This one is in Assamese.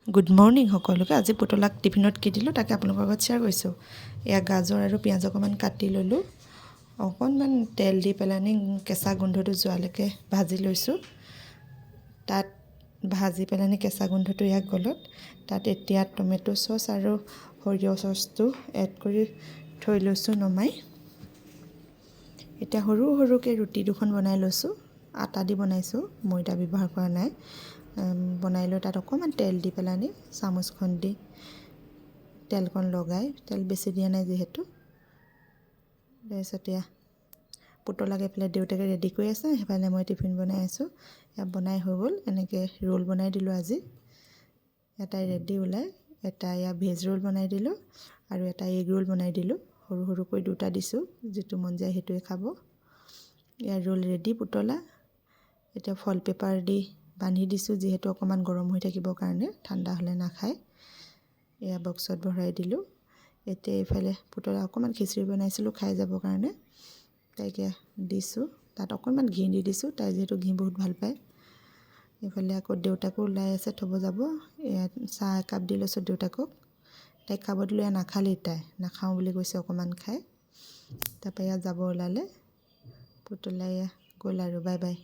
গুড মৰ্ণিং সকলোকে। আজি পুতলাক টিফিনত কি দিলোঁ তাকে আপোনালোকৰ লগত শ্বেয়াৰ কৰিছোঁ। এয়া গাজৰ আৰু পিঁয়াজ অকণমান কাটি ল'লোঁ, অকণমান তেল দি পেলানি কেঁচা গোন্ধটো যোৱালৈকে ভাজি লৈছোঁ। তাত ভাজি পেলানি কেঁচা গোন্ধটো ইয়াক গলত তাত এতিয়া টমেট' চচ আৰু সৰিয়হ চচটো এড কৰি থৈ লৈছোঁ নমাই। এতিয়া সৰু সৰুকৈ ৰুটি দুখন বনাই লৈছোঁ। আটা দি বনাইছোঁ, ময়দা ব্যৱহাৰ কৰা নাই। বনাই লৈ তাত অকণমান তেল দি পেলানি চামুচখন দি তেলকণ লগাই, তেল বেছি দিয়া নাই যিহেতু। তাৰপিছত এয়া পুতলাক এইফালে দেউতাকে ৰেডি কৰি আছে, সেইফালে মই টিফিন বনাই আছোঁ। এয়া বনাই হৈ গ'ল। এনেকৈ ৰোল বনাই দিলোঁ আজি। এটাই ৰেডি ওলাই, এটা এয়া ভেজ ৰোল বনাই দিলোঁ আৰু এটা এগ ৰোল বনাই দিলোঁ। সৰু সৰুকৈ দুটা দিছোঁ, যিটো মন যায় সেইটোৱে খাব। এয়া ৰোল ৰেডি পুতলা। এতিয়া ফল পেপাৰ দি বান্ধি দিছোঁ, যিহেতু অকণমান গৰম হৈ থাকিবৰ কাৰণে, ঠাণ্ডা হ'লে নাখায়। এয়া বক্সত ভৰাই দিলোঁ। এতিয়া এইফালে পুতলা অকণমান খিচিৰি বনাইছিলোঁ খাই যাবৰ কাৰণে, তাইকে দিছোঁ। তাত অকণমান ঘি দি দিছোঁ, তাই যিহেতু ঘি বহুত ভাল পায়। এইফালে আকৌ দেউতাকো ওলাই আছে, থ'ব যাব। এয়া চাহ একাপ দি লৈছোঁ দেউতাকক। তাইক খাব দিলোঁ, এয়া নাখালেই, তাই নাখাওঁ বুলি কৈছে, অকণমান খাই। তাৰপৰা এয়া যাব ওলালে পুতলা। এয়া গ'ল আৰু, বাই বাই।